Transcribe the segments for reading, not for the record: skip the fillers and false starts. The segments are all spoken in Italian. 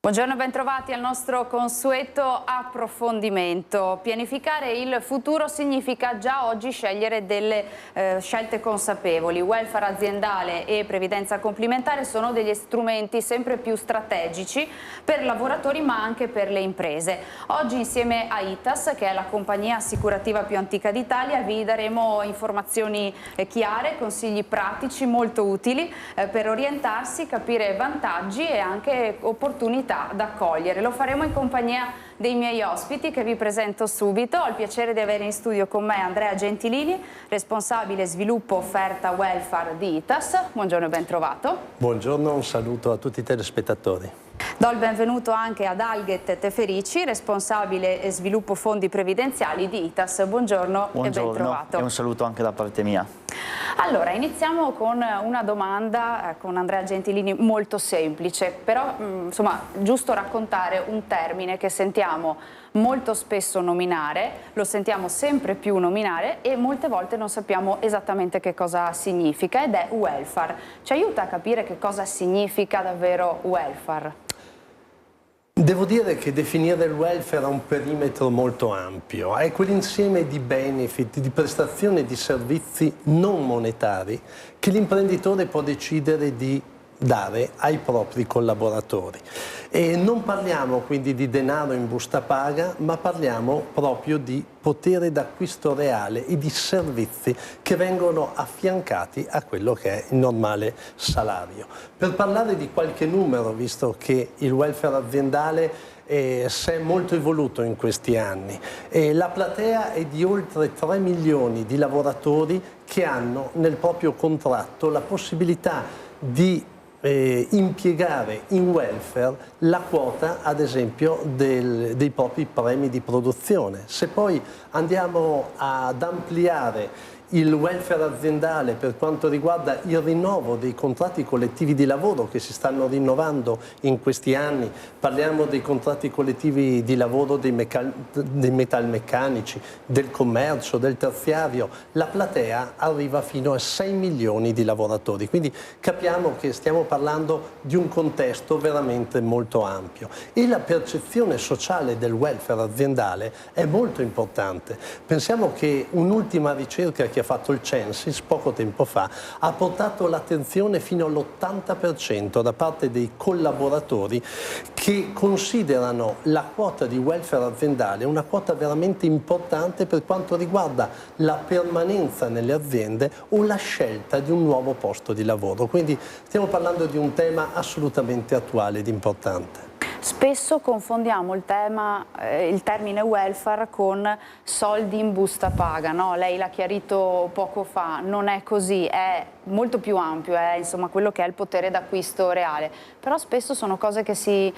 Buongiorno e bentrovati al nostro consueto approfondimento. Pianificare il futuro significa già oggi scegliere delle scelte consapevoli. Welfare aziendale e previdenza complementare sono degli strumenti sempre più strategici per lavoratori ma anche per le imprese. Oggi insieme a ITAS, che è la compagnia assicurativa più antica d'Italia, vi daremo informazioni chiare, consigli pratici molto utili per orientarsi, capire vantaggi e anche opportunità da cogliere. Lo faremo in compagnia dei miei ospiti che vi presento subito. Ho il piacere di avere in studio con me Andrea Gentilini, responsabile sviluppo offerta welfare di ITAS. Buongiorno e ben trovato. Buongiorno, un saluto a tutti i telespettatori. Do il benvenuto anche ad Alghet Teferici, responsabile sviluppo fondi previdenziali di ITAS. Buongiorno e ben trovato. E un saluto anche da parte mia. Allora, iniziamo con una domanda con Andrea Gentilini molto semplice, però insomma giusto raccontare un termine che sentiamo molto spesso nominare, lo sentiamo sempre più nominare e molte volte non sappiamo esattamente che cosa significa, ed è welfare. Ci aiuta a capire che cosa significa davvero welfare? Devo dire che definire il welfare ha un perimetro molto ampio, è quell'insieme di benefit, di prestazioni e di servizi non monetari che l'imprenditore può decidere di dare ai propri collaboratori. E non parliamo quindi di denaro in busta paga, ma parliamo proprio di potere d'acquisto reale e di servizi che vengono affiancati a quello che è il normale salario. Per parlare di qualche numero, visto che il welfare aziendale si è molto evoluto in questi anni, la platea è di oltre 3 milioni di lavoratori che hanno nel proprio contratto la possibilità di impiegare in welfare la quota, ad esempio, dei propri premi di produzione. Se poi andiamo ad ampliare il welfare aziendale per quanto riguarda il rinnovo dei contratti collettivi di lavoro che si stanno rinnovando in questi anni, parliamo dei contratti collettivi di lavoro dei metalmeccanici, del commercio, del terziario, la platea arriva fino a 6 milioni di lavoratori, quindi capiamo che stiamo parlando di un contesto veramente molto ampio e la percezione sociale del welfare aziendale è molto importante. Pensiamo che un'ultima ricerca che ha fatto il Censis poco tempo fa ha portato l'attenzione fino all'80% da parte dei collaboratori che considerano la quota di welfare aziendale una quota veramente importante per quanto riguarda la permanenza nelle aziende o la scelta di un nuovo posto di lavoro. Quindi stiamo parlando di un tema assolutamente attuale ed importante. Spesso confondiamo il termine welfare con soldi in busta paga, no? Lei l'ha chiarito poco fa, non è così, è molto più ampio, è insomma quello che è il potere d'acquisto reale, però spesso sono cose che si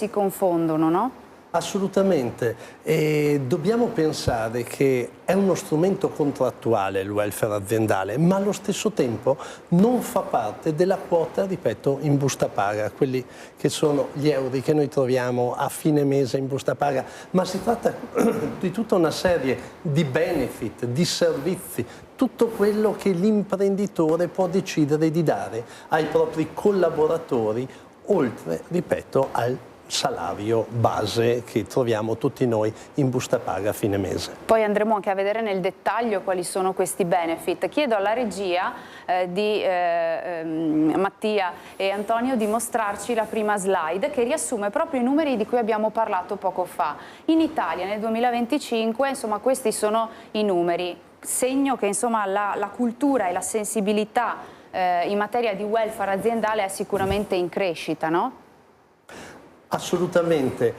confondono, no? Assolutamente, e dobbiamo pensare che è uno strumento contrattuale il welfare aziendale, ma allo stesso tempo non fa parte della quota, ripeto, in busta paga, quelli che sono gli euro che noi troviamo a fine mese in busta paga, ma si tratta di tutta una serie di benefit, di servizi, tutto quello che l'imprenditore può decidere di dare ai propri collaboratori, oltre, ripeto, al salario base che troviamo tutti noi in busta paga a fine mese. Poi andremo anche a vedere nel dettaglio quali sono questi benefit. Chiedo alla regia di Mattia e Antonio di mostrarci la prima slide che riassume proprio i numeri di cui abbiamo parlato poco fa. In Italia nel 2025, insomma, questi sono i numeri, segno che insomma la cultura e la sensibilità in materia di welfare aziendale è sicuramente in crescita, no? Assolutamente,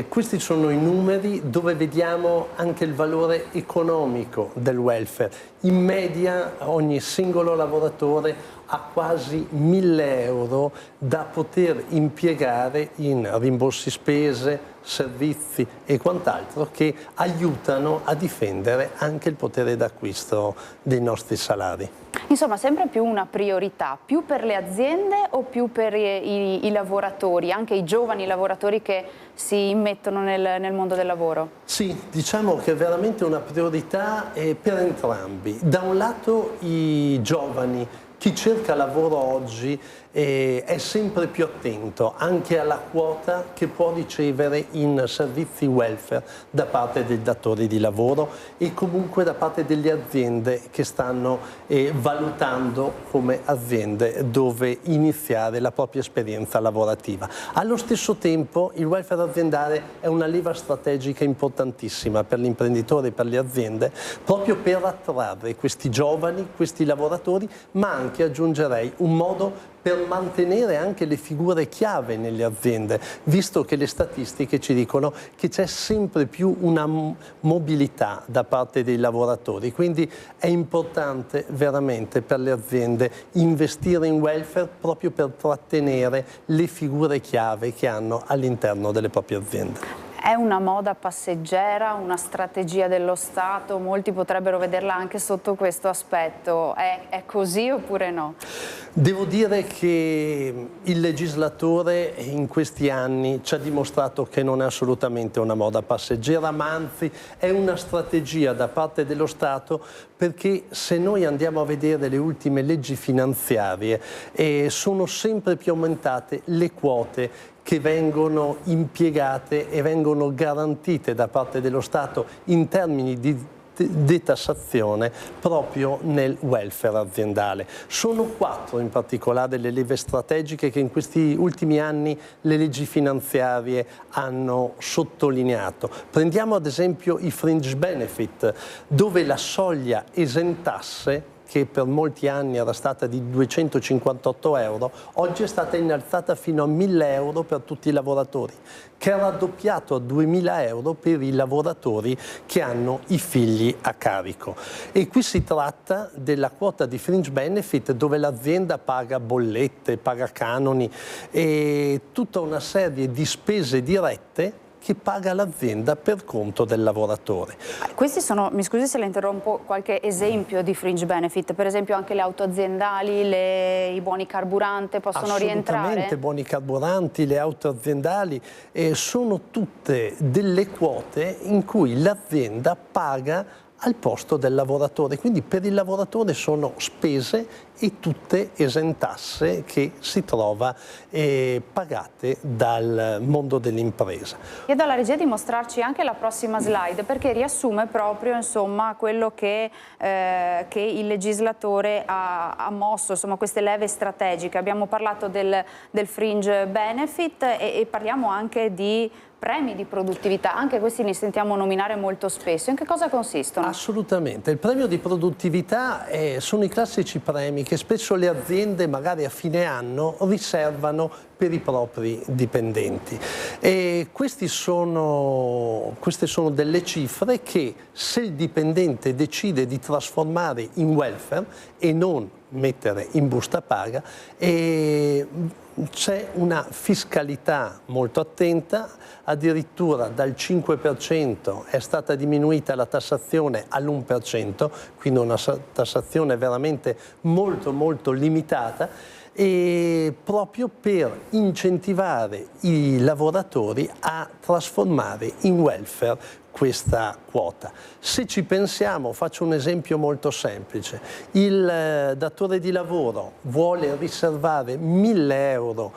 questi sono i numeri dove vediamo anche il valore economico del welfare. In media ogni singolo lavoratore ha quasi 1.000 euro da poter impiegare in rimborsi spese, servizi e quant'altro che aiutano a difendere anche il potere d'acquisto dei nostri salari. Insomma, sempre più una priorità, più per le aziende o più per i lavoratori, anche i giovani lavoratori che si immettono nel mondo del lavoro? Sì, diciamo che è veramente una priorità per entrambi. Da un lato i giovani Chi cerca lavoro oggi è sempre più attento anche alla quota che può ricevere in servizi welfare da parte dei datori di lavoro e comunque da parte delle aziende che stanno valutando come aziende dove iniziare la propria esperienza lavorativa. Allo stesso tempo il welfare aziendale è una leva strategica importantissima per l'imprenditore e per le aziende proprio per attrarre questi giovani, questi lavoratori, ma anche, aggiungerei, un modo per mantenere anche le figure chiave nelle aziende, visto che le statistiche ci dicono che c'è sempre più una mobilità da parte dei lavoratori, quindi è importante veramente per le aziende investire in welfare proprio per trattenere le figure chiave che hanno all'interno delle proprie aziende. È una moda passeggera, una strategia dello Stato? Molti potrebbero vederla anche sotto questo aspetto. È così oppure no? Devo dire che il legislatore in questi anni ci ha dimostrato che non è assolutamente una moda passeggera, ma anzi è una strategia da parte dello Stato, perché se noi andiamo a vedere le ultime leggi finanziarie sono sempre più aumentate le quote che vengono impiegate e vengono garantite da parte dello Stato in termini di detassazione proprio nel welfare aziendale. Sono 4 in particolare le leve strategiche che in questi ultimi anni le leggi finanziarie hanno sottolineato. Prendiamo ad esempio i fringe benefit, dove la soglia esentasse, che per molti anni era stata di 258 euro, oggi è stata innalzata fino a 1.000 euro per tutti i lavoratori, che è raddoppiato a 2.000 euro per i lavoratori che hanno i figli a carico. E qui si tratta della quota di fringe benefit dove l'azienda paga bollette, paga canoni e tutta una serie di spese dirette che paga l'azienda per conto del lavoratore. Questi sono, mi scusi se la interrompo, qualche esempio di fringe benefit? Per esempio anche le auto aziendali, i buoni carburante possono rientrare? Assolutamente, buoni carburanti, le auto aziendali, sono tutte delle quote in cui l'azienda paga al posto del lavoratore, quindi per il lavoratore sono spese e tutte esentasse che si trova pagate dal mondo dell'impresa. Chiedo alla regia di mostrarci anche la prossima slide, perché riassume proprio, insomma, quello che il legislatore ha mosso, insomma, queste leve strategiche. Abbiamo parlato del fringe benefit e parliamo anche di premi di produttività, anche questi li sentiamo nominare molto spesso. In che cosa consistono? Assolutamente, il premio di produttività sono i classici premi che spesso le aziende magari a fine anno riservano per i propri dipendenti. E queste sono delle cifre che, se il dipendente decide di trasformare in welfare e non mettere in busta paga, c'è una fiscalità molto attenta, addirittura dal 5% è stata diminuita la tassazione all'1%, quindi una tassazione veramente molto limitata, e proprio per incentivare i lavoratori a trasformare in welfare questa quota. Se ci pensiamo, faccio un esempio molto semplice: il datore di lavoro vuole riservare 1.000 euro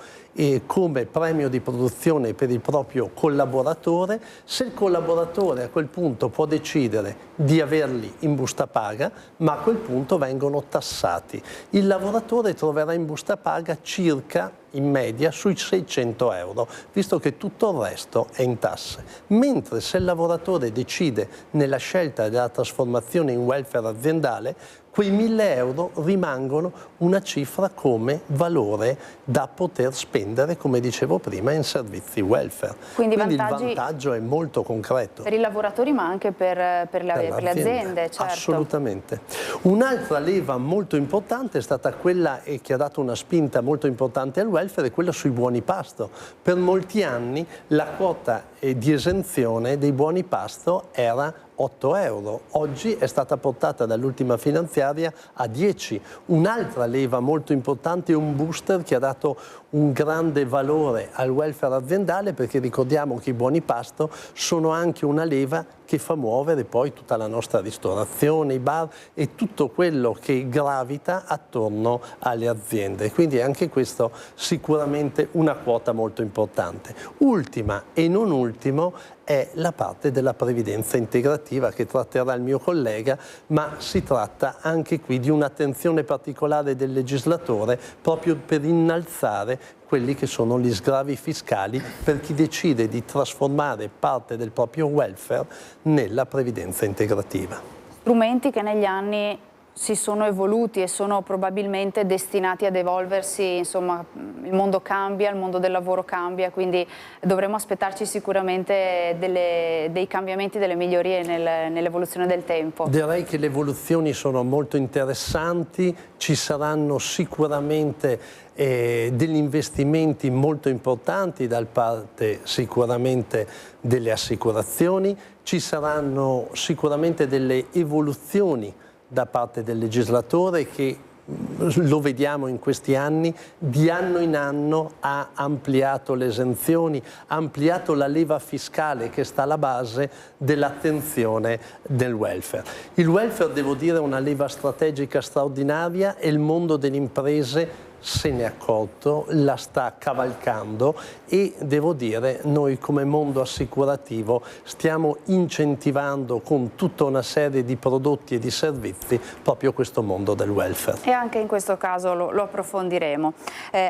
come premio di produzione per il proprio collaboratore. Se il collaboratore a quel punto può decidere di averli in busta paga, ma a quel punto vengono tassati. Il lavoratore troverà in busta paga circa, in media, sui 600 euro, visto che tutto il resto è in tasse. Mentre se il lavoratore decide nella scelta della trasformazione in welfare aziendale, quei 1.000 euro rimangono una cifra come valore da poter spendere, come dicevo prima, in servizi welfare. Quindi il vantaggio è molto concreto. Per i lavoratori, ma anche per le aziende, certo. Assolutamente. Un'altra leva molto importante è stata quella che ha dato una spinta molto importante al welfare, è quella sui buoni pasto. Per molti anni la quota di esenzione dei buoni pasto era 8 euro, oggi è stata portata dall'ultima finanziaria a 10. Un'altra leva molto importante è un booster che ha dato un grande valore al welfare aziendale, perché ricordiamo che i buoni pasto sono anche una leva che fa muovere poi tutta la nostra ristorazione, i bar e tutto quello che gravita attorno alle aziende. Quindi anche questo sicuramente una quota molto importante. Ultima e non ultimo è la parte della previdenza integrativa che tratterà il mio collega, ma si tratta anche qui di un'attenzione particolare del legislatore proprio per innalzare quelli che sono gli sgravi fiscali per chi decide di trasformare parte del proprio welfare nella previdenza integrativa. Strumenti che negli anni si sono evoluti e sono probabilmente destinati ad evolversi, insomma il mondo cambia, il mondo del lavoro cambia, quindi dovremo aspettarci sicuramente dei cambiamenti, delle migliorie nell'evoluzione del tempo. Direi che le evoluzioni sono molto interessanti, ci saranno sicuramente degli investimenti molto importanti da parte sicuramente delle assicurazioni, ci saranno sicuramente delle evoluzioni da parte del legislatore che, lo vediamo in questi anni, di anno in anno ha ampliato le esenzioni, ha ampliato la leva fiscale che sta alla base dell'attenzione del welfare. Il welfare, devo dire, è una leva strategica straordinaria e il mondo delle imprese se ne è accorto, la sta cavalcando e devo dire noi come mondo assicurativo stiamo incentivando con tutta una serie di prodotti e di servizi proprio questo mondo del welfare. E anche in questo caso lo approfondiremo.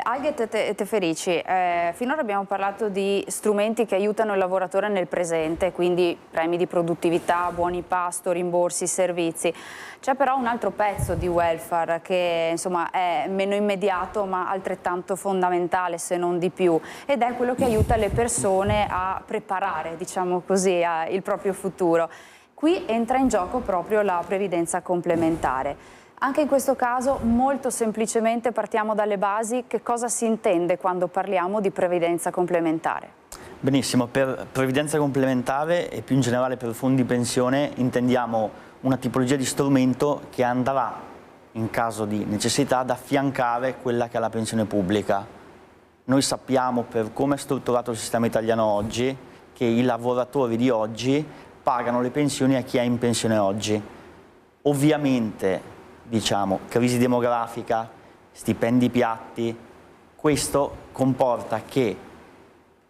Alghet Teferici, finora abbiamo parlato di strumenti che aiutano il lavoratore nel presente, quindi premi di produttività, buoni pasto, rimborsi, servizi. C'è però un altro pezzo di welfare che insomma è meno immediato ma altrettanto fondamentale se non di più, ed è quello che aiuta le persone a preparare, diciamo così, il proprio futuro. Qui entra in gioco proprio la previdenza complementare. Anche in questo caso molto semplicemente partiamo dalle basi. Che cosa si intende quando parliamo di previdenza complementare? Benissimo, per previdenza complementare e più in generale per fondi pensione intendiamo una tipologia di strumento che andrà, in caso di necessità, ad affiancare quella che è la pensione pubblica. Noi sappiamo, per come è strutturato il sistema italiano oggi, che i lavoratori di oggi pagano le pensioni a chi è in pensione oggi. Ovviamente, diciamo, crisi demografica, stipendi piatti, questo comporta che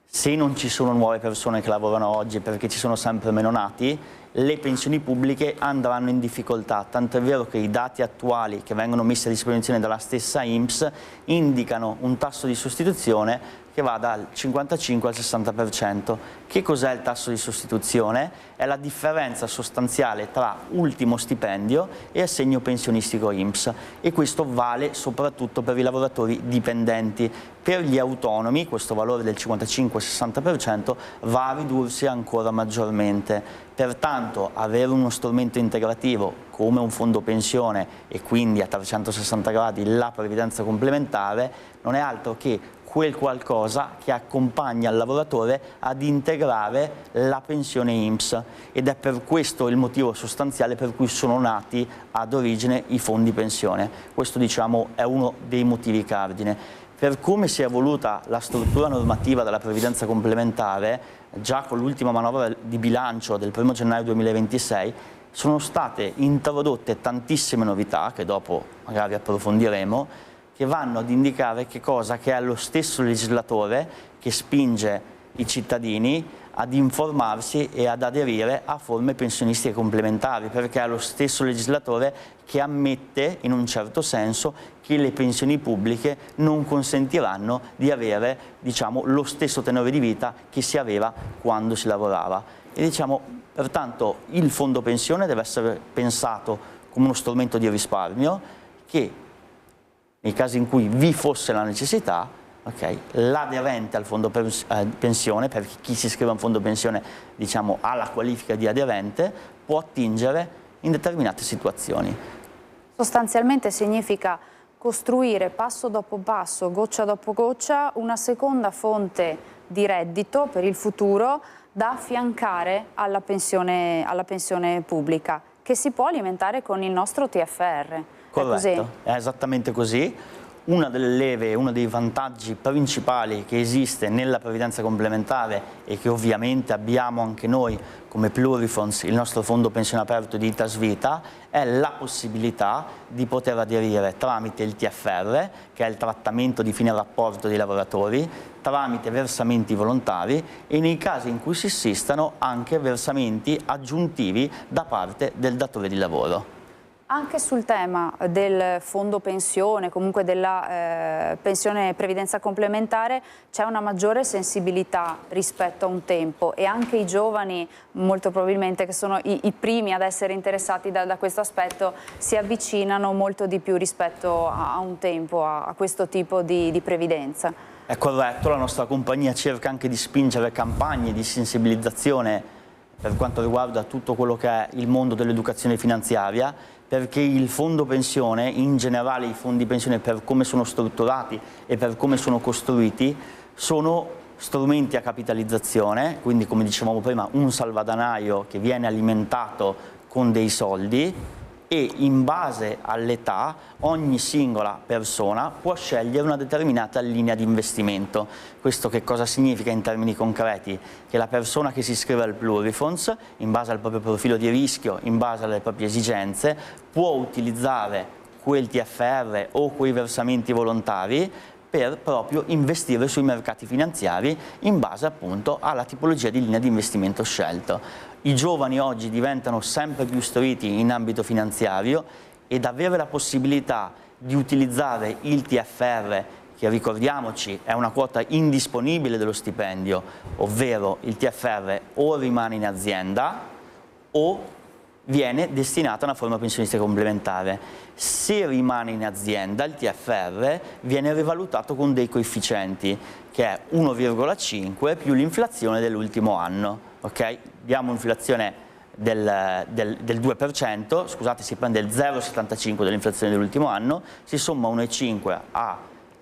se non ci sono nuove persone che lavorano oggi perché ci sono sempre meno nati, le pensioni pubbliche andranno in difficoltà, tanto è vero che i dati attuali che vengono messi a disposizione dalla stessa INPS indicano un tasso di sostituzione che va dal 55 al 60%. Che cos'è il tasso di sostituzione? È la differenza sostanziale tra ultimo stipendio e assegno pensionistico INPS, e questo vale soprattutto per i lavoratori dipendenti. Per gli autonomi questo valore del 55-60% va a ridursi ancora maggiormente. Pertanto avere uno strumento integrativo come un fondo pensione e quindi a 360 gradi la previdenza complementare non è altro che quel qualcosa che accompagna il lavoratore ad integrare la pensione INPS, ed è per questo il motivo sostanziale per cui sono nati ad origine i fondi pensione. Questo, diciamo, è uno dei motivi cardine. Per come si è evoluta la struttura normativa della previdenza complementare, già con l'ultima manovra di bilancio del 1° gennaio 2026, sono state introdotte tantissime novità, che dopo magari approfondiremo, che vanno ad indicare che cosa? Che è lo stesso legislatore che spinge i cittadini ad informarsi e ad aderire a forme pensionistiche complementari, perché è lo stesso legislatore che ammette, in un certo senso, che le pensioni pubbliche non consentiranno di avere, diciamo, lo stesso tenore di vita che si aveva quando si lavorava. E diciamo, pertanto, il fondo pensione deve essere pensato come uno strumento di risparmio che, nei casi in cui vi fosse la necessità, l'aderente al fondo pensione, perché chi si iscrive a un fondo pensione, diciamo, ha la qualifica di aderente, può attingere in determinate situazioni. Sostanzialmente significa costruire passo dopo passo, goccia dopo goccia, una seconda fonte di reddito per il futuro da affiancare alla pensione pubblica, che si può alimentare con il nostro TFR. Corretto, è esattamente così. una delle leve, uno dei vantaggi principali che esiste nella previdenza complementare e che ovviamente abbiamo anche noi come Plurifonds, il nostro fondo pensione aperto di Itas Vita, è la possibilità di poter aderire tramite il TFR, che è il trattamento di fine rapporto dei lavoratori, tramite versamenti volontari e nei casi in cui sussistano anche versamenti aggiuntivi da parte del datore di lavoro. Anche sul tema del fondo pensione, comunque della pensione previdenza complementare, c'è una maggiore sensibilità rispetto a un tempo e anche i giovani, molto probabilmente, che sono i primi ad essere interessati da questo aspetto, si avvicinano molto di più rispetto a un tempo a questo tipo di previdenza. È corretto, la nostra compagnia cerca anche di spingere campagne di sensibilizzazione per quanto riguarda tutto quello che è il mondo dell'educazione finanziaria, perché il fondo pensione, in generale i fondi pensione per come sono strutturati e per come sono costruiti, sono strumenti a capitalizzazione, quindi come dicevamo prima un salvadanaio che viene alimentato con dei soldi e in base all'età ogni singola persona può scegliere una determinata linea di investimento. Questo che cosa significa in termini concreti? Che la persona che si iscrive al Plurifonds, in base al proprio profilo di rischio, in base alle proprie esigenze, può utilizzare quel TFR o quei versamenti volontari per proprio investire sui mercati finanziari in base appunto alla tipologia di linea di investimento scelto. I giovani oggi diventano sempre più istruiti in ambito finanziario ed avere la possibilità di utilizzare il TFR, che ricordiamoci è una quota indisponibile dello stipendio, ovvero il TFR o rimane in azienda o viene destinata a una forma pensionistica complementare. Se rimane in azienda il TFR viene rivalutato con dei coefficienti che è 1,5 più l'inflazione dell'ultimo anno. Okay? Abbiamo un'inflazione del 2%, scusate, si prende il 0,75 dell'inflazione dell'ultimo anno, si somma 1,5 a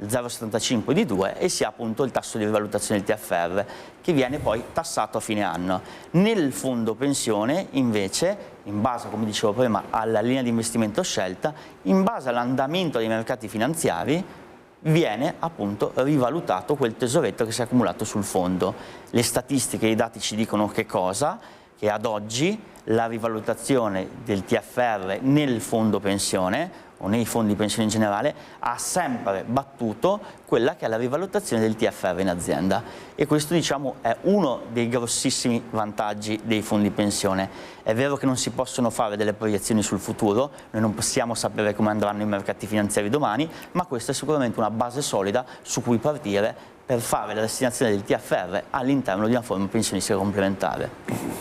0,75 di 2 e si ha appunto il tasso di rivalutazione del TFR che viene poi tassato a fine anno. Nel fondo pensione invece, in base, come dicevo prima, alla linea di investimento scelta, in base all'andamento dei mercati finanziari, viene appunto rivalutato quel tesoretto che si è accumulato sul fondo. Le statistiche e i dati ci dicono che cosa? Che ad oggi la rivalutazione del TFR nel fondo pensione o nei fondi pensione in generale ha sempre battuto quella che è la rivalutazione del TFR in azienda e questo diciamo è uno dei grossissimi vantaggi dei fondi pensione. È vero che non si possono fare delle proiezioni sul futuro, noi non possiamo sapere come andranno i mercati finanziari domani, ma questa è sicuramente una base solida su cui partire per fare la destinazione del TFR all'interno di una forma pensionistica complementare.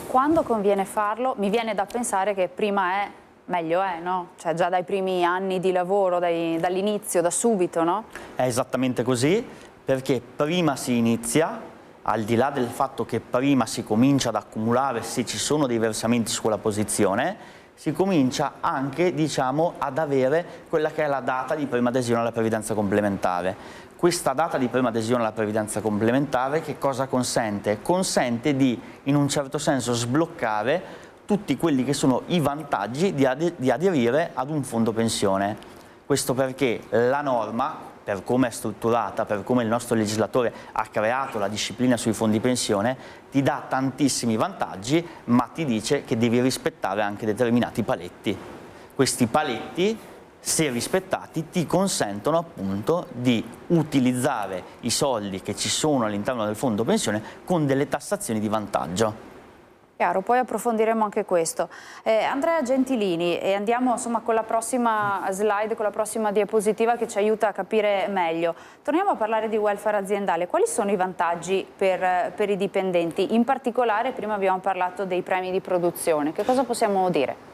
Quando conviene farlo? Mi viene da pensare che prima è meglio è, no? Cioè già dai primi anni di lavoro, dall'inizio, da subito, no? È esattamente così, perché prima si inizia, al di là del fatto che prima si comincia ad accumulare se ci sono dei versamenti su quella posizione, si comincia anche, diciamo, ad avere quella che è la data di prima adesione alla previdenza complementare. Questa data di prima adesione alla previdenza complementare che cosa consente? Consente di, in un certo senso, sbloccare tutti quelli che sono i vantaggi di aderire ad un fondo pensione. Questo perché la norma, per come è strutturata, per come il nostro legislatore ha creato la disciplina sui fondi pensione, ti dà tantissimi vantaggi, ma ti dice che devi rispettare anche determinati paletti. Questi paletti, se rispettati, ti consentono appunto di utilizzare i soldi che ci sono all'interno del fondo pensione con delle tassazioni di vantaggio. Chiaro, poi approfondiremo anche questo. Andrea Gentilini, e andiamo insomma con la prossima slide, con la prossima diapositiva che ci aiuta a capire meglio. Torniamo a parlare di welfare aziendale. Quali sono i vantaggi per i dipendenti? In particolare, prima abbiamo parlato dei premi di produzione. Che cosa possiamo dire?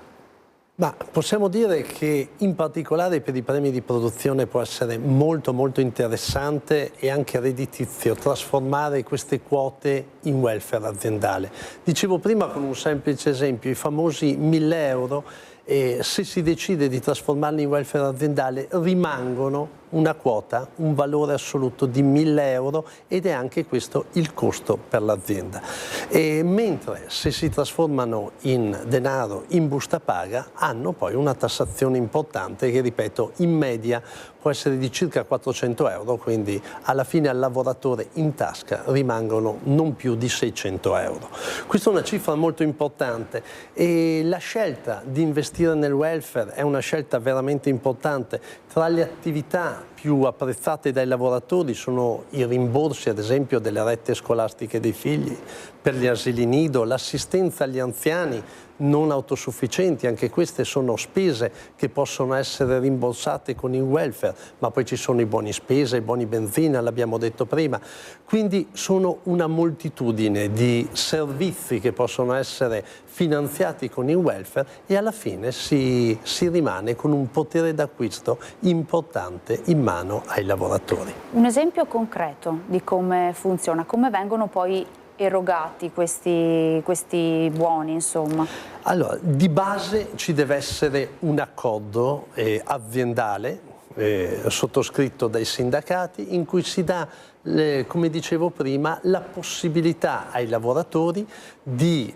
Ma possiamo dire che in particolare per i premi di produzione può essere molto interessante e anche redditizio trasformare queste quote in welfare aziendale. Dicevo prima con un semplice esempio, i famosi 1.000 euro, se si decide di trasformarli in welfare aziendale rimangono una quota, un valore assoluto di 1.000 euro ed è anche questo il costo per l'azienda. Mentre se si trasformano in denaro in busta paga hanno poi una tassazione importante che, ripeto, in media può essere di circa 400 euro, quindi alla fine al lavoratore in tasca rimangono non più di 600 euro. Questa è una cifra molto importante e la scelta di investire nel welfare è una scelta veramente importante. Tra le attività più apprezzate dai lavoratori sono i rimborsi, ad esempio, delle rette scolastiche dei figli, per gli asili nido, l'assistenza agli anziani non autosufficienti, anche queste sono spese che possono essere rimborsate con il welfare, ma poi ci sono i buoni spesa, i buoni benzina, l'abbiamo detto prima, quindi sono una moltitudine di servizi che possono essere finanziati con il welfare e alla fine si rimane con un potere d'acquisto importante in mano ai lavoratori. Un esempio concreto di come funziona, come vengono poi erogati questi buoni, insomma? Allora, di base ci deve essere un accordo aziendale sottoscritto dai sindacati in cui si dà, come dicevo prima, la possibilità ai lavoratori di,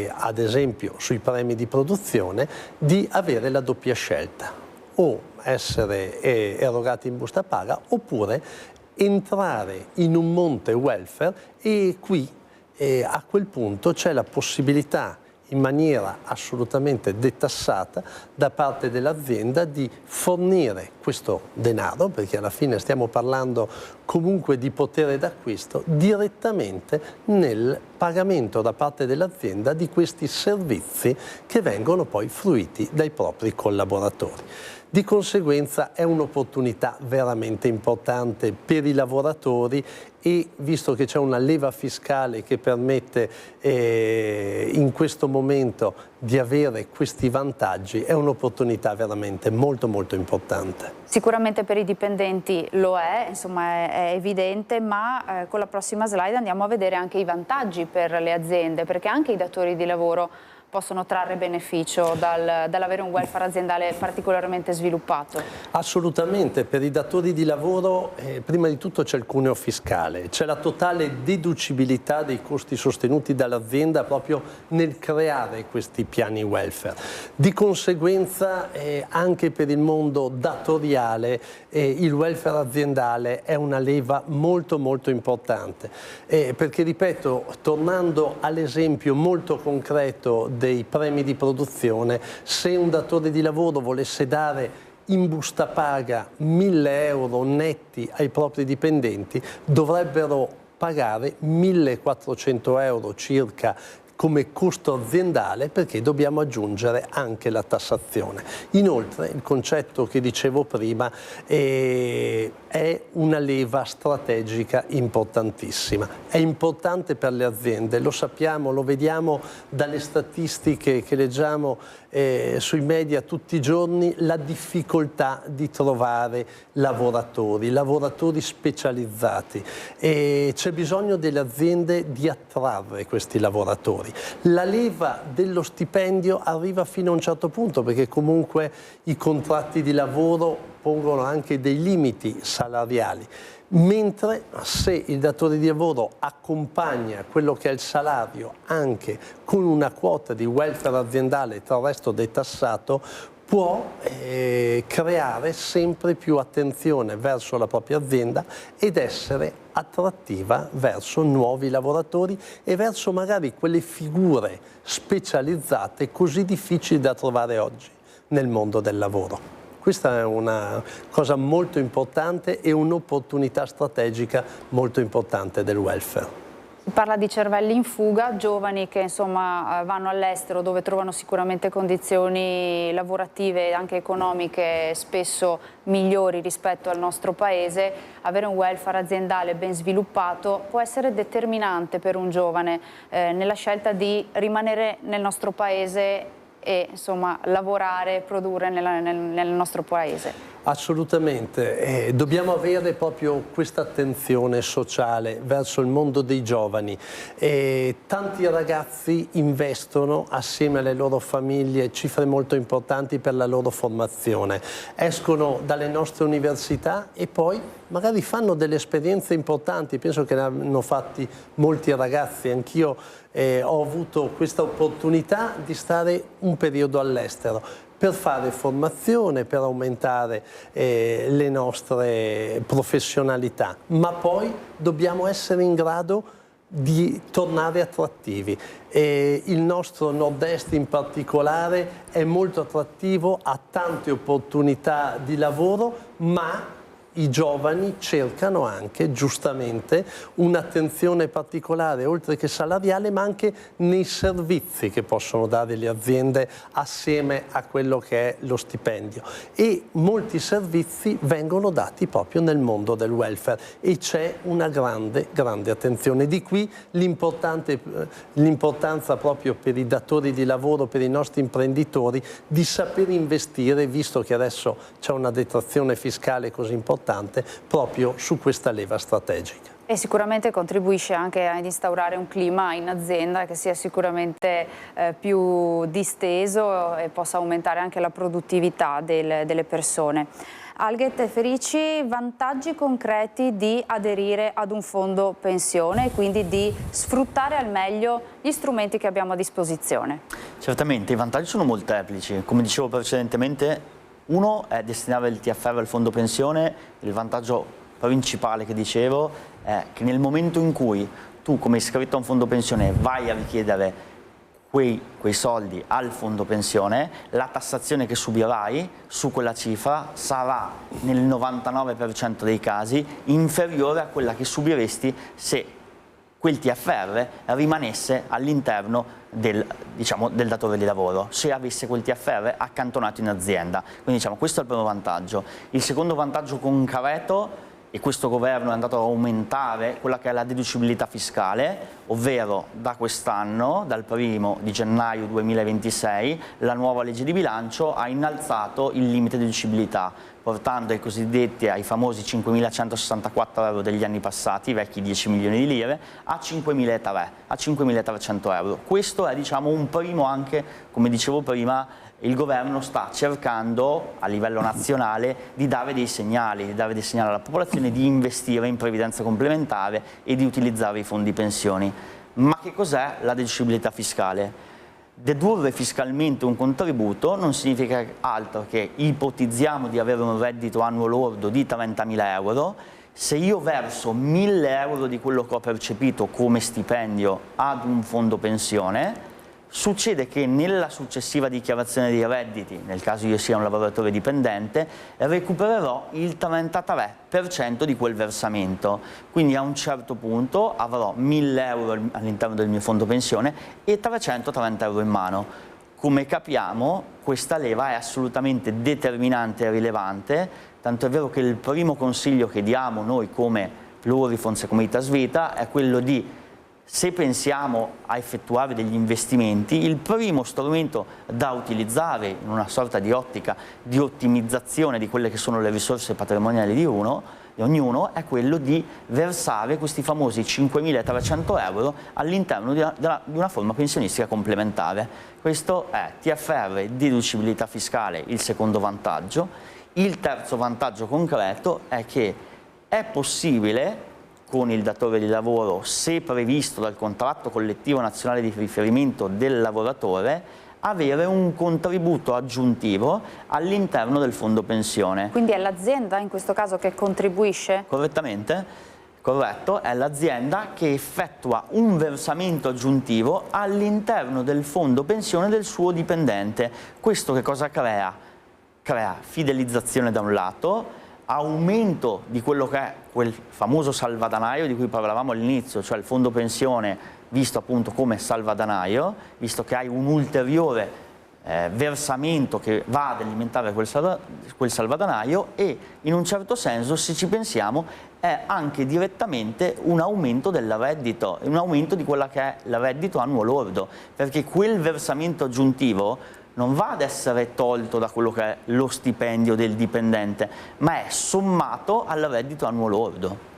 ad esempio sui premi di produzione, di avere la doppia scelta, o essere erogati in busta paga oppure entrare in un monte welfare e qui a quel punto c'è la possibilità in maniera assolutamente detassata da parte dell'azienda di fornire questo denaro, perché alla fine stiamo parlando comunque di potere d'acquisto, direttamente nel pagamento da parte dell'azienda di questi servizi che vengono poi fruiti dai propri collaboratori. Di conseguenza è un'opportunità veramente importante per i lavoratori e visto che c'è una leva fiscale che permette in questo momento di avere questi vantaggi, è un'opportunità veramente molto molto importante. Sicuramente per i dipendenti lo è, insomma è evidente, ma con la prossima slide andiamo a vedere anche i vantaggi per le aziende, perché anche i datori di lavoro possono trarre beneficio dall'avere un welfare aziendale particolarmente sviluppato? Assolutamente, per i datori di lavoro prima di tutto c'è il cuneo fiscale, c'è la totale deducibilità dei costi sostenuti dall'azienda proprio nel creare questi piani welfare. Di conseguenza anche per il mondo datoriale il welfare aziendale è una leva molto molto importante, perché ripeto, tornando all'esempio molto concreto dei premi di produzione, se un datore di lavoro volesse dare in busta paga 1.000 euro netti ai propri dipendenti, dovrebbero pagare 1.400 euro circa come costo aziendale, perché dobbiamo aggiungere anche la tassazione. Inoltre il concetto che dicevo prima è una leva strategica importantissima. È importante per le aziende, lo sappiamo, lo vediamo dalle statistiche che leggiamo sui media tutti i giorni, la difficoltà di trovare lavoratori specializzati. C'è bisogno delle aziende di attrarre questi lavoratori. La leva dello stipendio arriva fino a un certo punto, perché comunque i contratti di lavoro pongono anche dei limiti salariali, mentre se il datore di lavoro accompagna quello che è il salario anche con una quota di welfare aziendale, tra il resto detassato, può creare sempre più attenzione verso la propria azienda ed essere attrattiva verso nuovi lavoratori e verso magari quelle figure specializzate così difficili da trovare oggi nel mondo del lavoro. Questa è una cosa molto importante e un'opportunità strategica molto importante del welfare. Si parla di cervelli in fuga, giovani che insomma vanno all'estero dove trovano sicuramente condizioni lavorative e anche economiche spesso migliori rispetto al nostro paese. Avere un welfare aziendale ben sviluppato può essere determinante per un giovane nella scelta di rimanere nel nostro paese e insomma lavorare e produrre nel nostro paese. Assolutamente, dobbiamo avere proprio questa attenzione sociale verso il mondo dei giovani. Tanti ragazzi investono assieme alle loro famiglie cifre molto importanti per la loro formazione, escono dalle nostre università e poi magari fanno delle esperienze importanti, penso che ne hanno fatti molti ragazzi, anch'io ho avuto questa opportunità di stare un periodo all'estero per fare formazione, per aumentare le nostre professionalità, ma poi dobbiamo essere in grado di tornare attrattivi. Il nostro nord-est in particolare è molto attrattivo, ha tante opportunità di lavoro, ma i giovani cercano anche, giustamente, un'attenzione particolare, oltre che salariale, ma anche nei servizi che possono dare le aziende assieme a quello che è lo stipendio. E molti servizi vengono dati proprio nel mondo del welfare e c'è una grande, grande attenzione. Di qui l'importanza proprio per i datori di lavoro, per i nostri imprenditori, di saper investire, visto che adesso c'è una detrazione fiscale così importante, proprio su questa leva strategica. E sicuramente contribuisce anche ad instaurare un clima in azienda che sia sicuramente più disteso e possa aumentare anche la produttività delle persone. Alghet e Ferici, vantaggi concreti di aderire ad un fondo pensione e quindi di sfruttare al meglio gli strumenti che abbiamo a disposizione? Certamente, i vantaggi sono molteplici. Come dicevo precedentemente, uno è destinare il TFR al fondo pensione. Il vantaggio principale che dicevo è che nel momento in cui tu, come iscritto a un fondo pensione, vai a richiedere quei soldi al fondo pensione, la tassazione che subirai su quella cifra sarà nel 99% dei casi inferiore a quella che subiresti se quel TFR rimanesse all'interno del datore di lavoro, se avesse quel TFR accantonato in azienda. Quindi diciamo, questo è il primo vantaggio. Il secondo vantaggio concreto, e questo governo è andato ad aumentare quella che è la deducibilità fiscale, ovvero da quest'anno, dal 1° di gennaio 2026, la nuova legge di bilancio ha innalzato il limite di deducibilità, portando ai famosi 5.164 euro degli anni passati, i vecchi 10 milioni di lire, a 5.300 euro. Questo è, diciamo, un primo anche, come dicevo prima, il governo sta cercando a livello nazionale di dare dei segnali alla popolazione di investire in previdenza complementare e di utilizzare i fondi pensioni. Ma che cos'è la deducibilità fiscale? Dedurre fiscalmente un contributo non significa altro che ipotizziamo di avere un reddito annuo lordo di 30.000 euro, se io verso 1.000 euro di quello che ho percepito come stipendio ad un fondo pensione, succede che nella successiva dichiarazione dei redditi, nel caso io sia un lavoratore dipendente, recupererò il 33% di quel versamento. Quindi a un certo punto avrò 1.000 euro all'interno del mio fondo pensione e 330 euro in mano. Come capiamo, questa leva è assolutamente determinante e rilevante, tanto è vero che il primo consiglio che diamo noi come Plurifons e Comunitas Vita è quello di, se pensiamo a effettuare degli investimenti, il primo strumento da utilizzare in una sorta di ottica di ottimizzazione di quelle che sono le risorse patrimoniali di ognuno è quello di versare questi famosi 5.300 euro all'interno di una forma pensionistica complementare. Questo è TFR, deducibilità fiscale, il secondo vantaggio. Il terzo vantaggio concreto è che è possibile, con il datore di lavoro, se previsto dal contratto collettivo nazionale di riferimento del lavoratore, avere un contributo aggiuntivo all'interno del fondo pensione. Quindi è l'azienda in questo caso che contribuisce? Correttamente, corretto, è l'azienda che effettua un versamento aggiuntivo all'interno del fondo pensione del suo dipendente. Questo che cosa crea? Crea fidelizzazione da un lato, aumento di quello che è quel famoso salvadanaio di cui parlavamo all'inizio, cioè il fondo pensione visto appunto come salvadanaio, visto che hai un ulteriore versamento che va ad alimentare quel salvadanaio, e in un certo senso, se ci pensiamo, è anche direttamente un aumento del reddito, un aumento di quella che è il reddito annuo lordo, perché quel versamento aggiuntivo non va ad essere tolto da quello che è lo stipendio del dipendente, ma è sommato al reddito annuo lordo.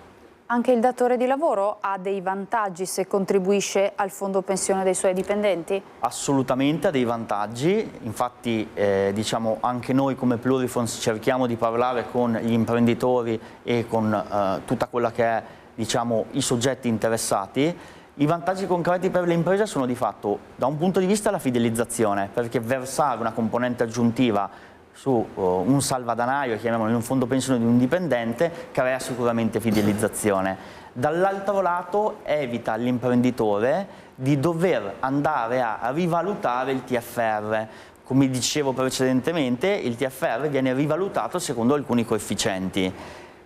Anche il datore di lavoro ha dei vantaggi se contribuisce al fondo pensione dei suoi dipendenti? Assolutamente ha dei vantaggi, infatti diciamo anche noi come Plurifonds cerchiamo di parlare con gli imprenditori e con tutta quella che è diciamo, i soggetti interessati. I vantaggi concreti per le imprese sono di fatto da un punto di vista la fidelizzazione, perché versare una componente aggiuntiva su un salvadanaio, chiamiamolo, in un fondo pensione di un dipendente, crea sicuramente fidelizzazione. Dall'altro lato evita all'imprenditore di dover andare a rivalutare il TFR. Come dicevo precedentemente, il TFR viene rivalutato secondo alcuni coefficienti.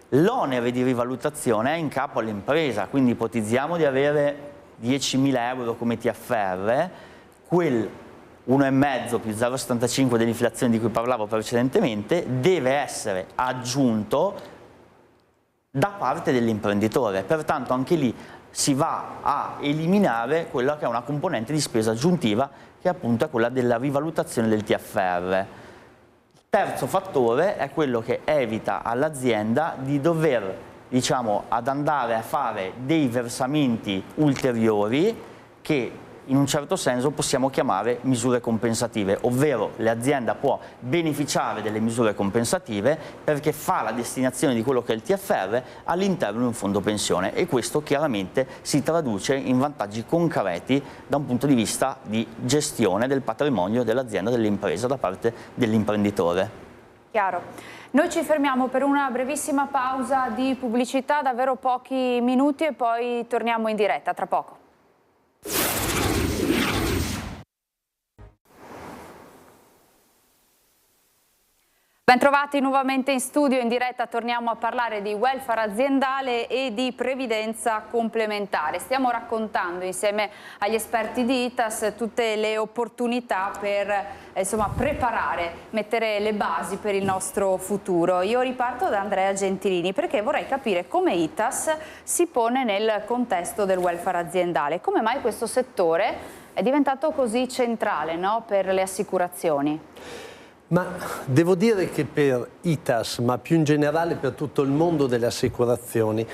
L'onere di rivalutazione è in capo all'impresa, quindi ipotizziamo di avere 10.000 euro come TFR, quel 1,5 più 0,75 dell'inflazione di cui parlavo precedentemente deve essere aggiunto da parte dell'imprenditore, pertanto anche lì si va a eliminare quella che è una componente di spesa aggiuntiva che appunto è quella della rivalutazione del TFR. Il terzo fattore è quello che evita all'azienda di dover diciamo ad andare a fare dei versamenti ulteriori che in un certo senso possiamo chiamare misure compensative, ovvero l'azienda può beneficiare delle misure compensative perché fa la destinazione di quello che è il TFR all'interno di un fondo pensione e questo chiaramente si traduce in vantaggi concreti da un punto di vista di gestione del patrimonio dell'azienda, dell'impresa da parte dell'imprenditore. Chiaro. Noi ci fermiamo per una brevissima pausa di pubblicità, davvero pochi minuti e poi torniamo in diretta tra poco. Bentrovati nuovamente in studio, in diretta torniamo a parlare di welfare aziendale e di previdenza complementare. Stiamo raccontando insieme agli esperti di ITAS tutte le opportunità per insomma, preparare, mettere le basi per il nostro futuro. Io riparto da Andrea Gentilini perché vorrei capire come ITAS si pone nel contesto del welfare aziendale. Come mai questo settore è diventato così centrale, no, per le assicurazioni? Ma devo dire che per ITAS, ma più in generale per tutto il mondo delle assicurazioni,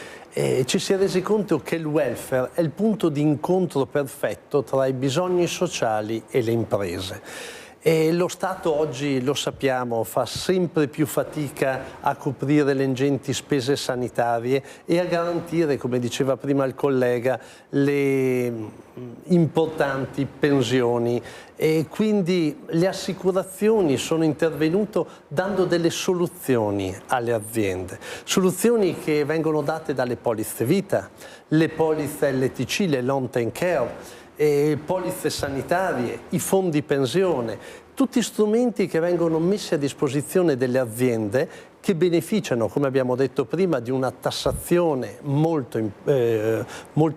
ci si è resi conto che il welfare è il punto di incontro perfetto tra i bisogni sociali e le imprese. E lo Stato oggi, lo sappiamo, fa sempre più fatica a coprire le ingenti spese sanitarie e a garantire, come diceva prima il collega, le importanti pensioni. E quindi le assicurazioni sono intervenute dando delle soluzioni alle aziende, soluzioni che vengono date dalle polizze vita, le polizze LTC, le long term care, polizze sanitarie, i fondi pensione, tutti strumenti che vengono messi a disposizione delle aziende che beneficiano, come abbiamo detto prima, di una tassazione molto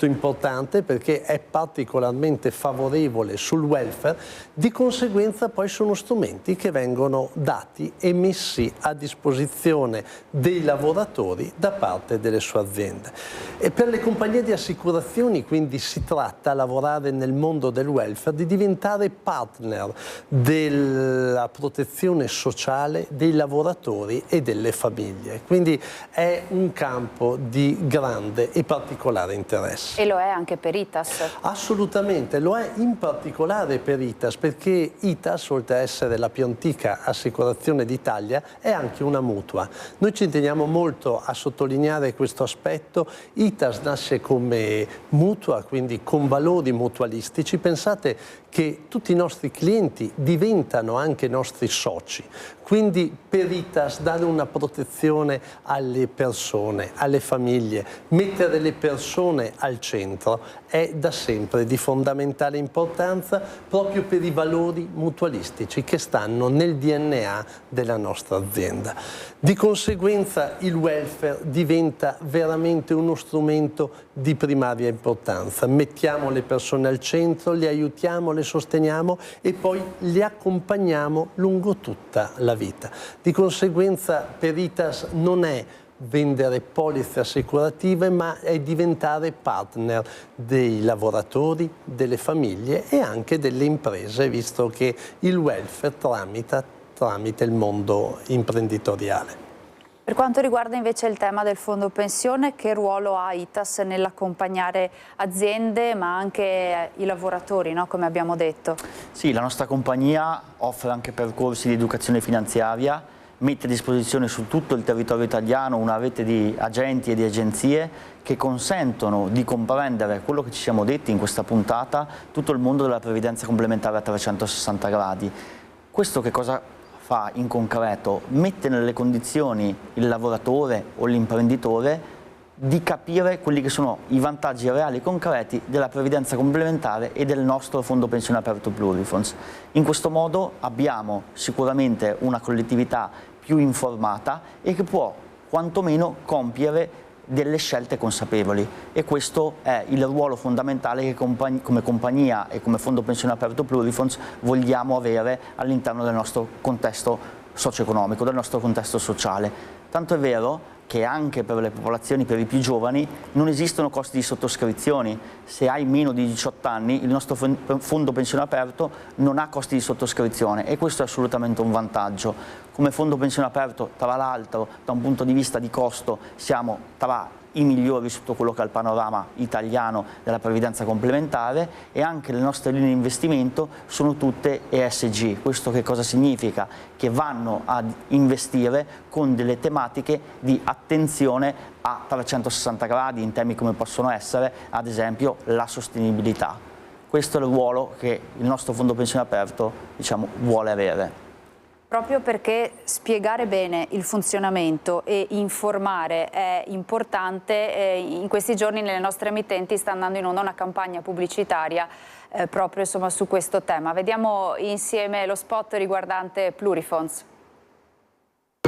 importante perché è particolarmente favorevole sul welfare, di conseguenza poi sono strumenti che vengono dati e messi a disposizione dei lavoratori da parte delle sue aziende. E per le compagnie di assicurazioni quindi si tratta, a lavorare nel mondo del welfare, di diventare partner della protezione sociale dei lavoratori e delle famiglie, quindi è un campo di grande e particolare interesse. E lo è anche per ITAS? Assolutamente, lo è in particolare per ITAS, perché ITAS, oltre a essere la più antica assicurazione d'Italia, è anche una mutua. Noi ci teniamo molto a sottolineare questo aspetto. ITAS nasce come mutua, quindi con valori mutualistici. Pensate che tutti i nostri clienti diventano anche nostri soci. Quindi per ITAS dare una protezione alle persone, alle famiglie, mettere le persone al centro è da sempre di fondamentale importanza proprio per i valori mutualistici che stanno nel DNA della nostra azienda. Di conseguenza il welfare diventa veramente uno strumento di primaria importanza. Mettiamo le persone al centro, le aiutiamo, le sosteniamo e poi le accompagniamo lungo tutta la vita. Di conseguenza per ITAS non è vendere polizze assicurative, ma è diventare partner dei lavoratori, delle famiglie e anche delle imprese, visto che il welfare tramita il mondo imprenditoriale. Per quanto riguarda invece il tema del fondo pensione, che ruolo ha ITAS nell'accompagnare aziende ma anche i lavoratori, no? Come abbiamo detto? Sì, la nostra compagnia offre anche percorsi di educazione finanziaria, mette a disposizione su tutto il territorio italiano una rete di agenti e di agenzie che consentono di comprendere quello che ci siamo detti in questa puntata, tutto il mondo della previdenza complementare a 360 gradi. Questo che cosa fa in concreto? Mette nelle condizioni il lavoratore o l'imprenditore di capire quelli che sono i vantaggi reali e concreti della previdenza complementare e del nostro fondo pensione aperto Plurifonds. In questo modo abbiamo sicuramente una collettività più informata e che può quantomeno compiere delle scelte consapevoli, e questo è il ruolo fondamentale che come compagnia e come fondo pensione aperto Plurifonds vogliamo avere all'interno del nostro contesto socio-economico, del nostro contesto sociale. Tanto è vero che anche per le popolazioni, per i più giovani, non esistono costi di sottoscrizioni. Se hai meno di 18 anni, il nostro fondo pensione aperto non ha costi di sottoscrizione, e questo è assolutamente un vantaggio. Come fondo pensione aperto, tra l'altro, da un punto di vista di costo, siamo tra i migliori sotto quello che è il panorama italiano della previdenza complementare, e anche le nostre linee di investimento sono tutte ESG. Questo che cosa significa? Che vanno ad investire con delle tematiche di attenzione a 360 gradi in temi come possono essere, ad esempio, la sostenibilità. Questo è il ruolo che il nostro fondo pensione aperto, vuole avere. Proprio perché spiegare bene il funzionamento e informare è importante, in questi giorni nelle nostre emittenti sta andando in onda una campagna pubblicitaria proprio su questo tema. Vediamo insieme lo spot riguardante Plurifonds.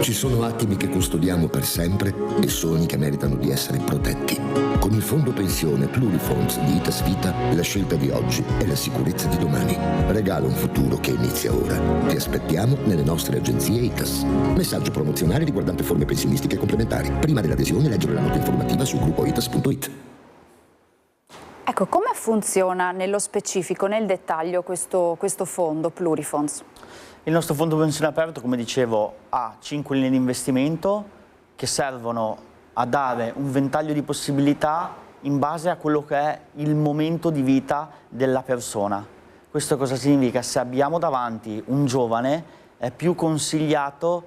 Ci sono attimi che custodiamo per sempre e sogni che meritano di essere protetti. Con il fondo pensione Plurifonds di ITAS Vita, la scelta di oggi è la sicurezza di domani. Regala un futuro che inizia ora. Ti aspettiamo nelle nostre agenzie ITAS. Messaggio promozionale riguardante forme pensionistiche complementari. Prima dell'adesione, leggere la nota informativa sul gruppo itas.it. Ecco, come funziona nello specifico, nel dettaglio, questo fondo Plurifonds? Il nostro fondo pensione aperto, come dicevo, ha 5 linee di investimento che servono a dare un ventaglio di possibilità in base a quello che è il momento di vita della persona. Questo cosa significa? Se abbiamo davanti un giovane, è più consigliato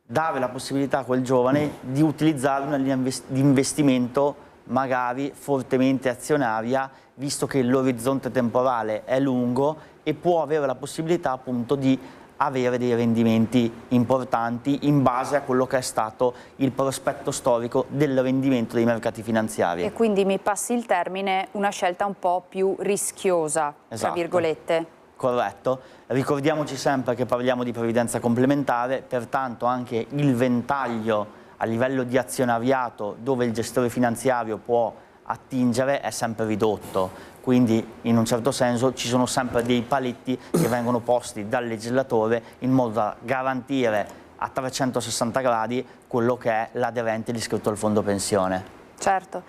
dare la possibilità a quel giovane di utilizzare una linea di investimento magari fortemente azionaria, visto che l'orizzonte temporale è lungo e può avere la possibilità appunto di avere dei rendimenti importanti in base a quello che è stato il prospetto storico del rendimento dei mercati finanziari. E quindi, mi passi il termine, una scelta un po' più rischiosa, tra virgolette. Corretto. Ricordiamoci sempre che parliamo di previdenza complementare, pertanto anche il ventaglio a livello di azionariato dove il gestore finanziario può attingere è sempre ridotto. Quindi in un certo senso ci sono sempre dei paletti che vengono posti dal legislatore in modo da garantire a 360 gradi quello che è l'aderente iscritto al fondo pensione. Certo.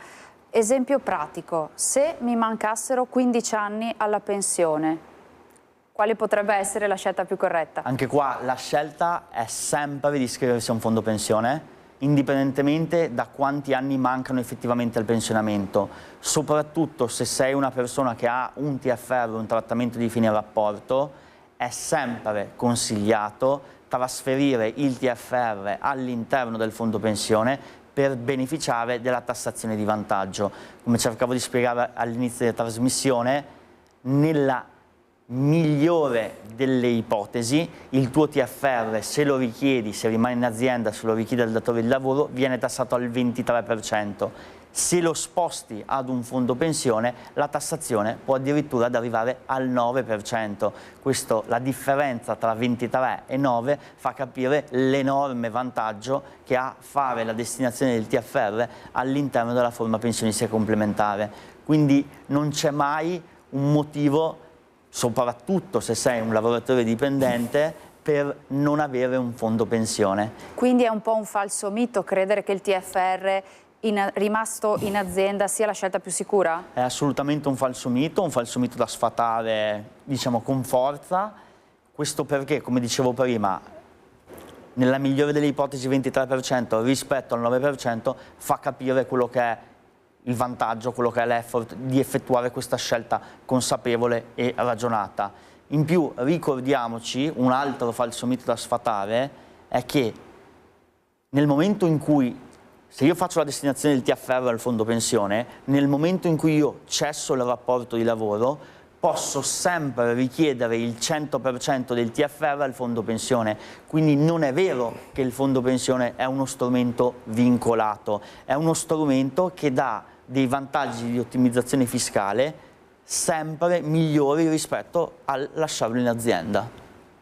Esempio pratico, se mi mancassero 15 anni alla pensione, quale potrebbe essere la scelta più corretta? Anche qua la scelta è sempre di iscriversi a un fondo pensione, indipendentemente da quanti anni mancano effettivamente al pensionamento, soprattutto se sei una persona che ha un TFR, un trattamento di fine rapporto, è sempre consigliato trasferire il TFR all'interno del fondo pensione per beneficiare della tassazione di vantaggio. Come cercavo di spiegare all'inizio della trasmissione, nella migliore delle ipotesi il tuo TFR, se lo richiedi, se rimane in azienda, se lo richiede il datore di lavoro, viene tassato al 23%. Se lo sposti ad un fondo pensione, la tassazione può addirittura arrivare al 9%. Questo, la differenza tra 23 e 9 fa capire l'enorme vantaggio che ha fare la destinazione del TFR all'interno della forma pensionistica complementare. Quindi non c'è mai un motivo, soprattutto se sei un lavoratore dipendente, per non avere un fondo pensione. Quindi è un po' un falso mito credere che il TFR rimasto in azienda sia la scelta più sicura? È assolutamente un falso mito da sfatare, diciamo, con forza. Questo perché, come dicevo prima, nella migliore delle ipotesi 23% rispetto al 9% fa capire quello che è il vantaggio, quello che è l'effort di effettuare questa scelta consapevole e ragionata. In più ricordiamoci, un altro falso mito da sfatare è che nel momento in cui, se io faccio la destinazione del TFR al fondo pensione, nel momento in cui io cesso il rapporto di lavoro, posso sempre richiedere il 100% del TFR al fondo pensione. Quindi non è vero che il fondo pensione è uno strumento vincolato, è uno strumento che dà dei vantaggi di ottimizzazione fiscale sempre migliori rispetto al lasciarlo in azienda.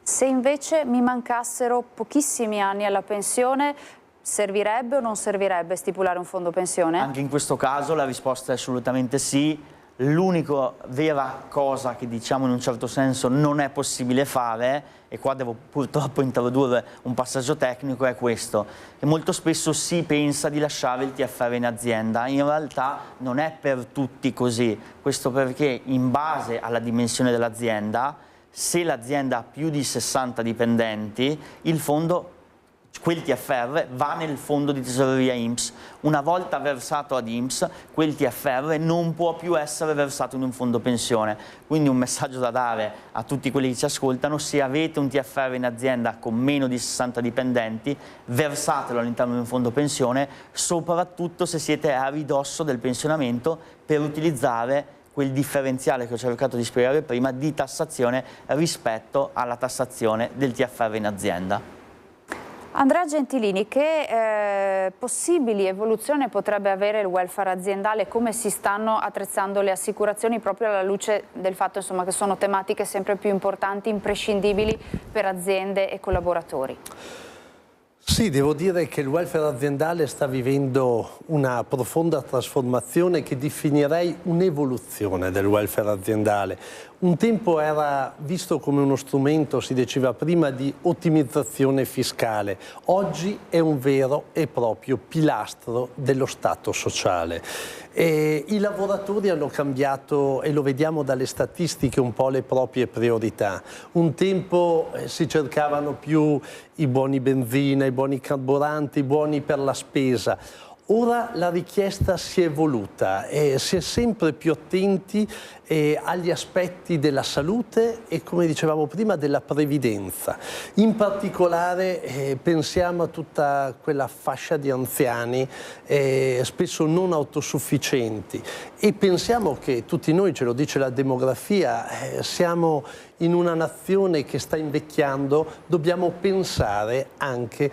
Se invece mi mancassero pochissimi anni alla pensione, servirebbe o non servirebbe stipulare un fondo pensione? Anche in questo caso la risposta è assolutamente sì. L'unica vera cosa che, diciamo, in un certo senso non è possibile fare, e qua devo purtroppo introdurre un passaggio tecnico, è questo: che molto spesso si pensa di lasciare il TFR in azienda, in realtà non è per tutti così. Questo perché, in base alla dimensione dell'azienda, se l'azienda ha più di 60 dipendenti, quel TFR va nel fondo di tesoreria INPS. Una volta versato ad INPS, quel TFR non può più essere versato in un fondo pensione. Quindi un messaggio da dare a tutti quelli che ci ascoltano: se avete un TFR in azienda con meno di 60 dipendenti, versatelo all'interno di un fondo pensione, soprattutto se siete a ridosso del pensionamento, per utilizzare quel differenziale che ho cercato di spiegare prima di tassazione rispetto alla tassazione del TFR in azienda. Andrea Gentilini, che possibili evoluzioni potrebbe avere il welfare aziendale? Come si stanno attrezzando le assicurazioni proprio alla luce del fatto, insomma, che sono tematiche sempre più importanti, imprescindibili per aziende e collaboratori? Sì, devo dire che il welfare aziendale sta vivendo una profonda trasformazione che definirei un'evoluzione del welfare aziendale. Un tempo era visto come uno strumento, si diceva prima, di ottimizzazione fiscale. Oggi è un vero e proprio pilastro dello Stato sociale. E i lavoratori hanno cambiato, e lo vediamo dalle statistiche, un po' le proprie priorità. Un tempo si cercavano più i buoni benzina, i buoni carburanti, i buoni per la spesa. Ora la richiesta si è evoluta e si è sempre più attenti agli aspetti della salute e, come dicevamo prima, della previdenza. In particolare pensiamo a tutta quella fascia di anziani spesso non autosufficienti, e pensiamo che tutti noi, ce lo dice la demografia, siamo in una nazione che sta invecchiando, dobbiamo pensare anche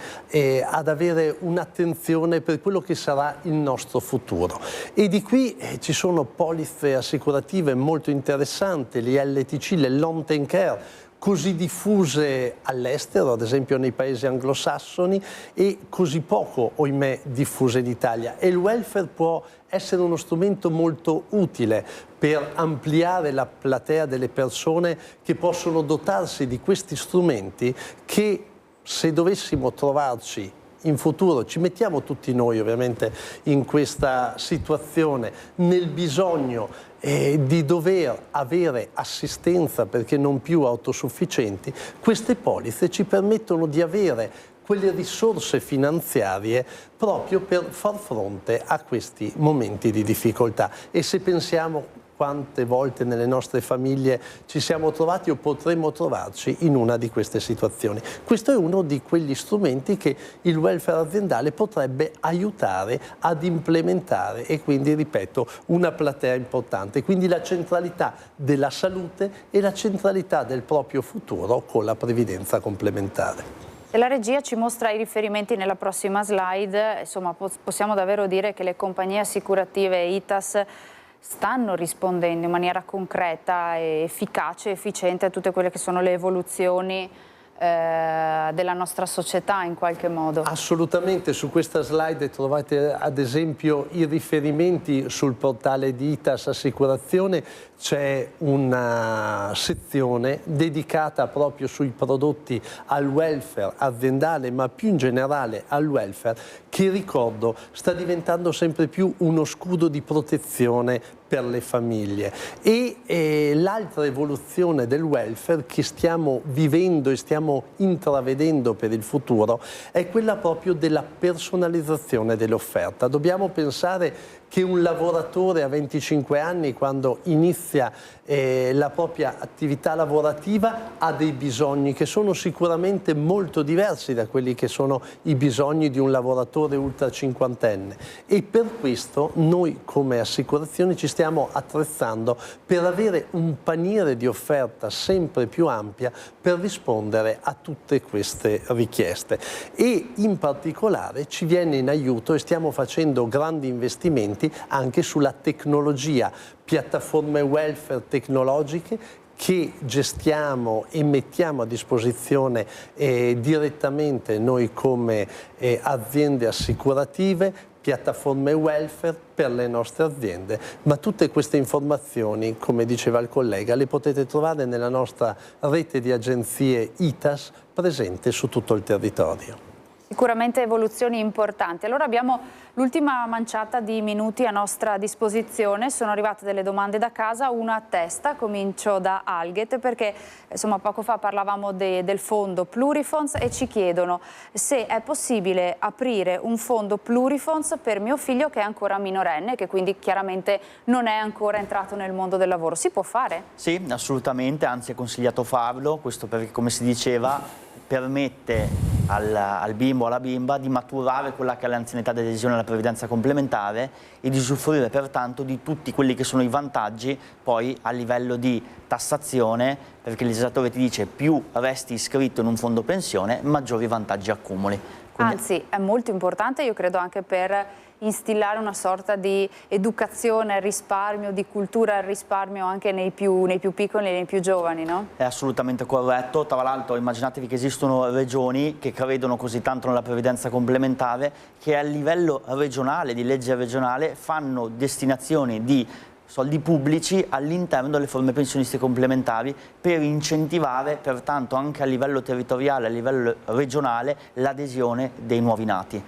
ad avere un'attenzione per quello che sarà il nostro futuro. E di qui ci sono polizze assicurative molto interessanti, le LTC, le long term care, così diffuse all'estero, ad esempio nei paesi anglosassoni, e così poco, ohimè, diffuse in Italia. E il welfare può essere uno strumento molto utile per ampliare la platea delle persone che possono dotarsi di questi strumenti che, se dovessimo trovarci in futuro, ci mettiamo tutti noi ovviamente in questa situazione, nel bisogno di dover avere assistenza perché non più autosufficienti, queste polizze ci permettono di avere quelle risorse finanziarie proprio per far fronte a questi momenti di difficoltà. E se pensiamo quante volte nelle nostre famiglie ci siamo trovati o potremmo trovarci in una di queste situazioni. Questo è uno di quegli strumenti che il welfare aziendale potrebbe aiutare ad implementare, e quindi, ripeto, una platea importante. Quindi la centralità della salute e la centralità del proprio futuro con la previdenza complementare. Se la regia ci mostra i riferimenti nella prossima slide, insomma, possiamo davvero dire che le compagnie assicurative ITAS stanno rispondendo in maniera concreta, efficace e efficiente a tutte quelle che sono le evoluzioni della nostra società in qualche modo. Assolutamente, su questa slide trovate ad esempio i riferimenti sul portale di ITAS Assicurazione, c'è una sezione dedicata proprio sui prodotti al welfare aziendale, ma più in generale al welfare, che ricordo sta diventando sempre più uno scudo di protezione per le famiglie. E l'altra evoluzione del welfare che stiamo vivendo e stiamo intravedendo per il futuro è quella proprio della personalizzazione dell'offerta. Dobbiamo pensare che un lavoratore a 25 anni, quando inizia la propria attività lavorativa, ha dei bisogni che sono sicuramente molto diversi da quelli che sono i bisogni di un lavoratore ultra cinquantenne, e per questo noi come assicurazioni ci stiamo attrezzando per avere un paniere di offerta sempre più ampia per rispondere a tutte queste richieste, e in particolare ci viene in aiuto e stiamo facendo grandi investimenti anche sulla tecnologia, piattaforme welfare tecnologiche che gestiamo e mettiamo a disposizione direttamente noi come aziende assicurative, piattaforme welfare per le nostre aziende, ma tutte queste informazioni, come diceva il collega, le potete trovare nella nostra rete di agenzie ITAS presente su tutto il territorio. Sicuramente evoluzioni importanti. Allora abbiamo l'ultima manciata di minuti a nostra disposizione, sono arrivate delle domande da casa, una a testa, comincio da Alget perché insomma poco fa parlavamo del fondo Plurifonds e ci chiedono se è possibile aprire un fondo Plurifonds per mio figlio che è ancora minorenne, che quindi chiaramente non è ancora entrato nel mondo del lavoro. Si può fare? Sì, assolutamente, anzi è consigliato farlo, questo perché come si diceva permette al bimbo o alla bimba di maturare quella che è l'anzianità di adesione alla previdenza complementare e di usufruire pertanto di tutti quelli che sono i vantaggi poi a livello di tassazione, perché il legislatore ti dice più resti iscritto in un fondo pensione, maggiori vantaggi accumuli. Quindi... Anzi, è molto importante, io credo, anche per instillare una sorta di educazione al risparmio, di cultura al risparmio anche nei più piccoli e nei più giovani, no? È assolutamente corretto, tra l'altro immaginatevi che esistono regioni che credono così tanto nella previdenza complementare che a livello regionale, di legge regionale, fanno destinazioni di soldi pubblici all'interno delle forme pensionistiche complementari per incentivare pertanto anche a livello territoriale, a livello regionale, l'adesione dei nuovi nati.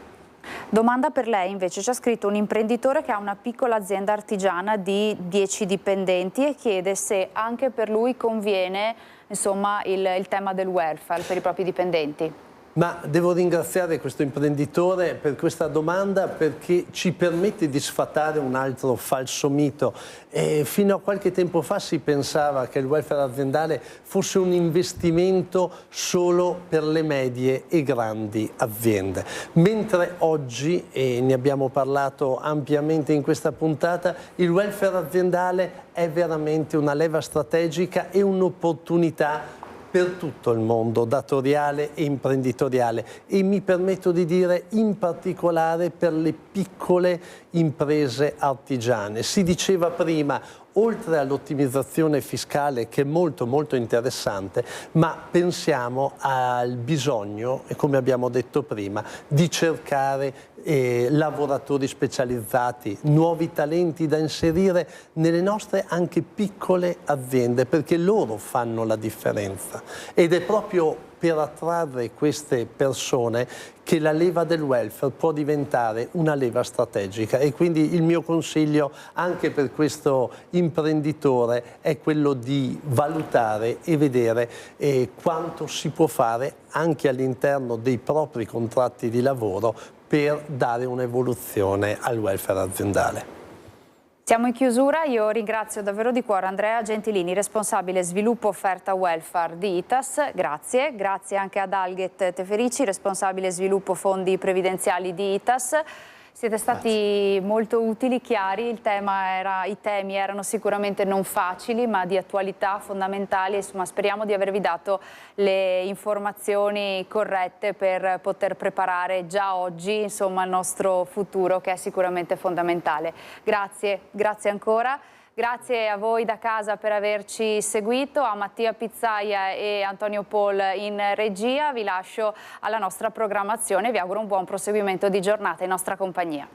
Domanda per lei invece, ci ha scritto un imprenditore che ha una piccola azienda artigiana di 10 dipendenti e chiede se anche per lui conviene insomma, il tema del welfare per i propri dipendenti. Ma devo ringraziare questo imprenditore per questa domanda perché ci permette di sfatare un altro falso mito. Fino a qualche tempo fa si pensava che il welfare aziendale fosse un investimento solo per le medie e grandi aziende, mentre oggi, e ne abbiamo parlato ampiamente in questa puntata, il welfare aziendale è veramente una leva strategica e un'opportunità per tutto il mondo datoriale e imprenditoriale, e mi permetto di dire in particolare per le piccole imprese artigiane. Si diceva prima, oltre all'ottimizzazione fiscale che è molto interessante, ma pensiamo al bisogno, e come abbiamo detto prima, di cercare lavoratori specializzati, nuovi talenti da inserire nelle nostre anche piccole aziende, perché loro fanno la differenza. Ed è proprio per attrarre queste persone che la leva del welfare può diventare una leva strategica, e quindi il mio consiglio anche per questo imprenditore è quello di valutare e vedere quanto si può fare anche all'interno dei propri contratti di lavoro per dare un'evoluzione al welfare aziendale. Siamo in chiusura, io ringrazio davvero di cuore Andrea Gentilini, responsabile sviluppo offerta welfare di ITAS, grazie anche ad Alget Teferici, responsabile sviluppo fondi previdenziali di ITAS. Siete stati molto utili, chiari, i temi erano sicuramente non facili ma di attualità fondamentali, insomma speriamo di avervi dato le informazioni corrette per poter preparare già oggi insomma, il nostro futuro che è sicuramente fondamentale. Grazie ancora. Grazie a voi da casa per averci seguito, a Mattia Pizzaia e Antonio Paul in regia. Vi lascio alla nostra programmazione e vi auguro un buon proseguimento di giornata in nostra compagnia.